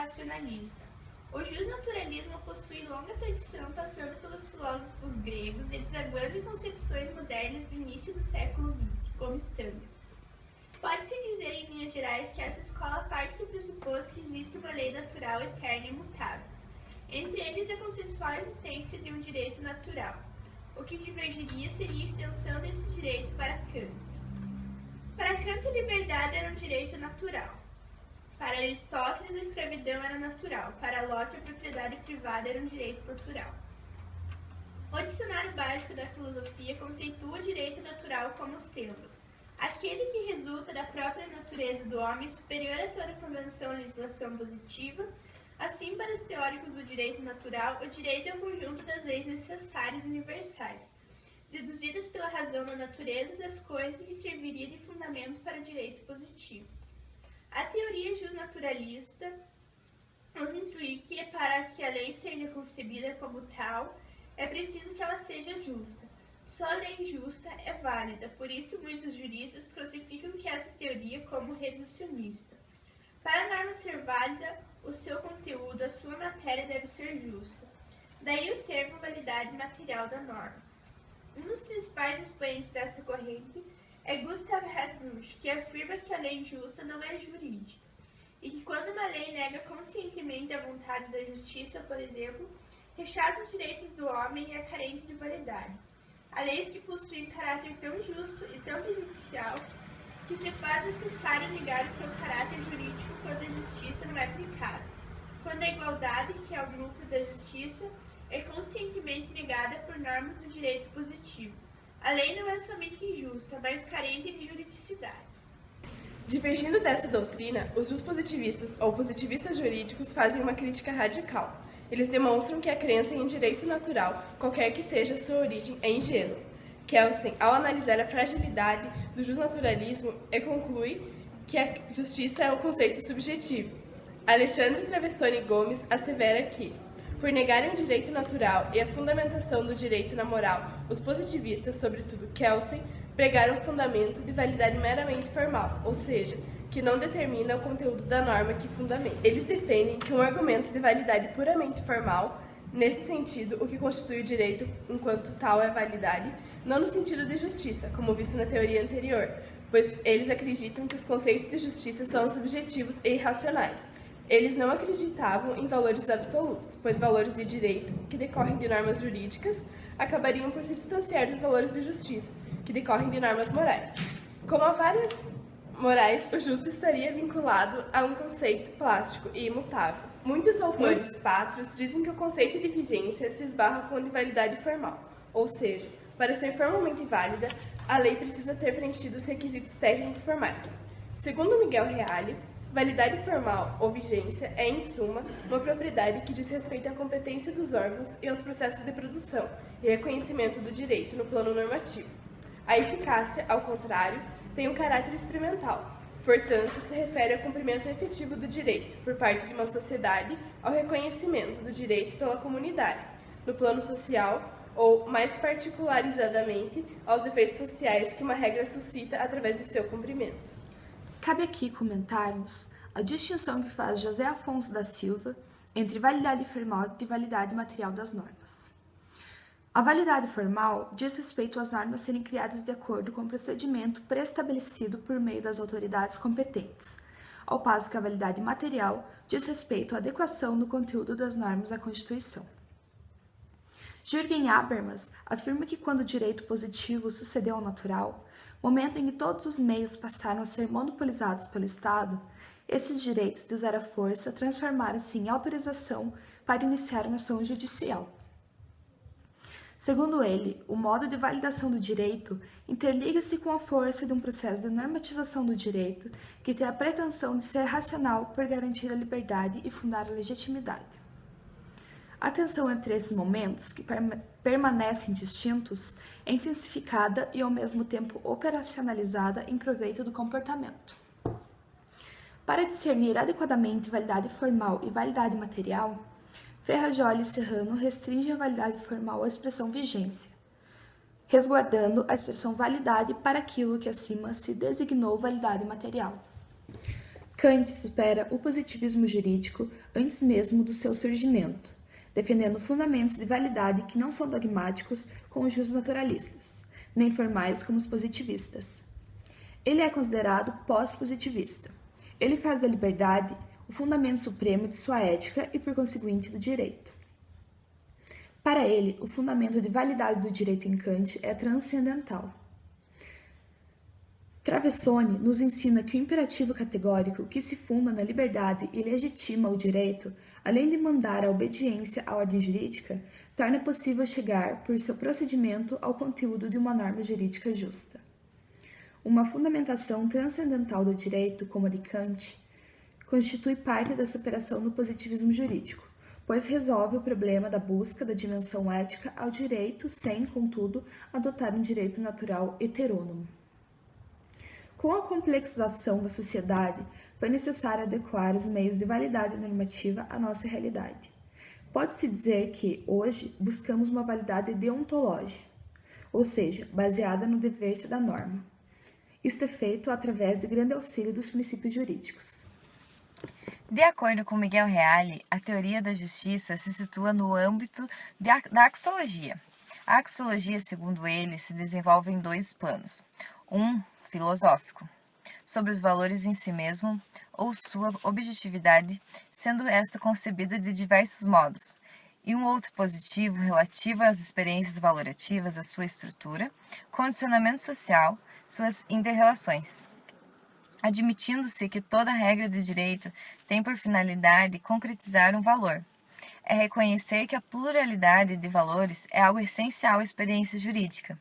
racionalista. O justnaturalismo possui longa tradição, passando pelos filósofos gregos e desaguando em concepções modernas do início do século XX, como Stammer. Pode-se dizer, em linhas gerais, que essa escola parte do pressuposto que existe uma lei natural eterna e imutável. Entre eles, a consensual existência de um direito natural. O que divergiria seria a extensão desse direito para Kant. Para Kant, a liberdade era um direito natural. Para Aristóteles, a escravidão era natural. Para Locke, a propriedade privada era um direito natural. O dicionário básico da filosofia conceitua o direito natural como sendo aquele que resulta da própria natureza do homem, superior a toda convenção ou legislação positiva. Assim, para os teóricos do direito natural, o direito é o conjunto das leis necessárias e universais, deduzidas pela razão da natureza das coisas e que serviria de fundamento para o direito positivo. A teoria justnaturalista nos instrui que, para que a lei seja concebida como tal, é preciso que ela seja justa. Só a lei justa é válida, por isso muitos juristas classificam que essa teoria como reducionista. Para a norma ser válida, o seu conteúdo, a sua matéria deve ser justa. Daí o termo validade material da norma. Um dos principais expoentes desta corrente é Gustav Herdruch, que afirma que a lei justa não é jurídica, e que quando uma lei nega conscientemente a vontade da justiça, por exemplo, rechaça os direitos do homem e é carente de validade. Há leis que possuem caráter tão justo e tão prejudicial que se faz necessário negar o seu caráter jurídico quando a justiça não é aplicada, quando a igualdade, que é o núcleo da justiça, é conscientemente negada por normas do direito positivo. A lei não é somente injusta, mas carente de juridicidade. Divergindo dessa doutrina, os juspositivistas ou positivistas jurídicos fazem uma crítica radical. Eles demonstram que a crença em direito natural, qualquer que seja sua origem, é ingênua. Kelsen, ao analisar a fragilidade do justnaturalismo, conclui que a justiça é um conceito subjetivo. Alexandre Travessone Gomes assevera que, por negarem o direito natural e a fundamentação do direito na moral, os positivistas, sobretudo Kelsen, pregaram um fundamento de validade meramente formal, ou seja, que não determina o conteúdo da norma que fundamenta. Eles defendem que um argumento de validade puramente formal, nesse sentido, o que constitui o direito enquanto tal é validade, não no sentido de justiça, como visto na teoria anterior, pois eles acreditam que os conceitos de justiça são subjetivos e irracionais. Eles não acreditavam em valores absolutos, pois valores de direito, que decorrem de normas jurídicas, acabariam por se distanciar dos valores de justiça, que decorrem de normas morais. Como há várias morais, o justo estaria vinculado a um conceito plástico e imutável. Muitos autores pátrios dizem que o conceito de vigência se esbarra com o de validade formal, ou seja, para ser formalmente válida, a lei precisa ter preenchido os requisitos técnicos formais. Segundo Miguel Reale, validade formal ou vigência é, em suma, uma propriedade que diz respeito à competência dos órgãos e aos processos de produção e reconhecimento do direito no plano normativo. A eficácia, ao contrário, tem um caráter experimental, portanto, se refere ao cumprimento efetivo do direito, por parte de uma sociedade, ao reconhecimento do direito pela comunidade, no plano social, ou, mais particularizadamente, aos efeitos sociais que uma regra suscita através de seu cumprimento. Cabe aqui comentarmos a distinção que faz José Afonso da Silva entre validade formal e validade material das normas. A validade formal diz respeito às normas serem criadas de acordo com o procedimento pré-estabelecido por meio das autoridades competentes, ao passo que a validade material diz respeito à adequação do conteúdo das normas à Constituição. Jürgen Habermas afirma que quando o direito positivo sucedeu ao natural, momento em que todos os meios passaram a ser monopolizados pelo Estado, esses direitos de usar a força transformaram-se em autorização para iniciar uma ação judicial. Segundo ele, o modo de validação do direito interliga-se com a força de um processo de normatização do direito que tem a pretensão de ser racional por garantir a liberdade e fundar a legitimidade. A tensão entre esses momentos, que permanecem distintos, é intensificada e ao mesmo tempo operacionalizada em proveito do comportamento. Para discernir adequadamente validade formal e validade material, Ferrajoli e Serrano restringem a validade formal à expressão vigência, resguardando a expressão validade para aquilo que acima se designou validade material. Kant supera o positivismo jurídico antes mesmo do seu surgimento, defendendo fundamentos de validade que não são dogmáticos como os justnaturalistas, nem formais como os positivistas. Ele é considerado pós-positivista. Ele faz da liberdade o fundamento supremo de sua ética e, por conseguinte, do direito. Para ele, o fundamento de validade do direito em Kant é transcendental. Travessone nos ensina que o imperativo categórico que se funda na liberdade e legitima o direito, além de mandar a obediência à ordem jurídica, torna possível chegar, por seu procedimento, ao conteúdo de uma norma jurídica justa. Uma fundamentação transcendental do direito, como a de Kant, constitui parte da superação do positivismo jurídico, pois resolve o problema da busca da dimensão ética ao direito sem, contudo, adotar um direito natural heterônomo. Com a complexização da sociedade, foi necessário adequar os meios de validade normativa à nossa realidade. Pode-se dizer que, hoje, buscamos uma validade deontológica, ou seja, baseada no dever-se da norma. Isto é feito através de grande auxílio dos princípios jurídicos. De acordo com Miguel Reale, a teoria da justiça se situa no âmbito da axiologia. A axiologia, segundo ele, se desenvolve em dois planos. Um filosófico, sobre os valores em si mesmo ou sua objetividade, sendo esta concebida de diversos modos, e um outro positivo relativo às experiências valorativas, à sua estrutura, condicionamento social, suas inter-relações. Admitindo-se que toda regra de direito tem por finalidade concretizar um valor. É reconhecer que a pluralidade de valores é algo essencial à experiência jurídica.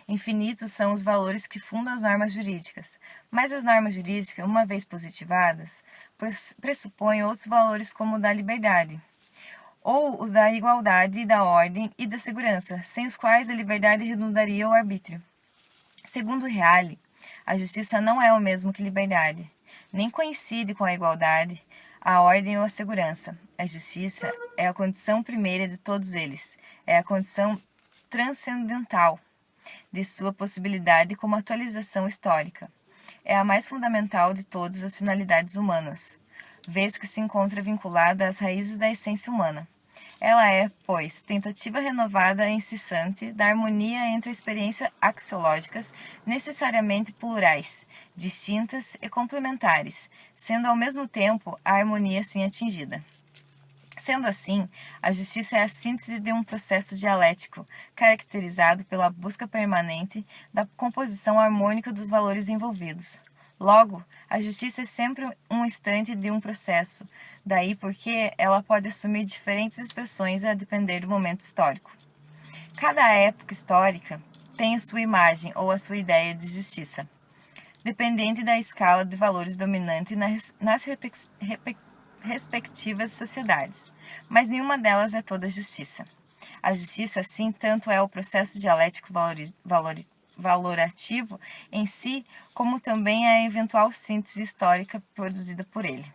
Infinitos são os valores que fundam as normas jurídicas, mas as normas jurídicas, uma vez positivadas, pressupõem outros valores como o da liberdade, ou os da igualdade, da ordem e da segurança, sem os quais a liberdade redundaria ao arbítrio. Segundo Reale, a justiça não é o mesmo que liberdade, nem coincide com a igualdade, a ordem ou a segurança. A justiça é a condição primeira de todos eles, é a condição transcendental de sua possibilidade como atualização histórica. É a mais fundamental de todas as finalidades humanas, vez que se encontra vinculada às raízes da essência humana. Ela é, pois, tentativa renovada e incessante da harmonia entre experiências axiológicas necessariamente plurais, distintas e complementares, sendo ao mesmo tempo a harmonia assim atingida. Sendo assim, a justiça é a síntese de um processo dialético, caracterizado pela busca permanente da composição harmônica dos valores envolvidos. Logo, a justiça é sempre um instante de um processo, daí porque ela pode assumir diferentes expressões a depender do momento histórico. Cada época histórica tem a sua imagem ou a sua ideia de justiça, dependente da escala de valores dominante nas respectivas sociedades, mas nenhuma delas é toda justiça. A justiça, assim, tanto é o processo dialético valorativo em si, como também a eventual síntese histórica produzida por ele.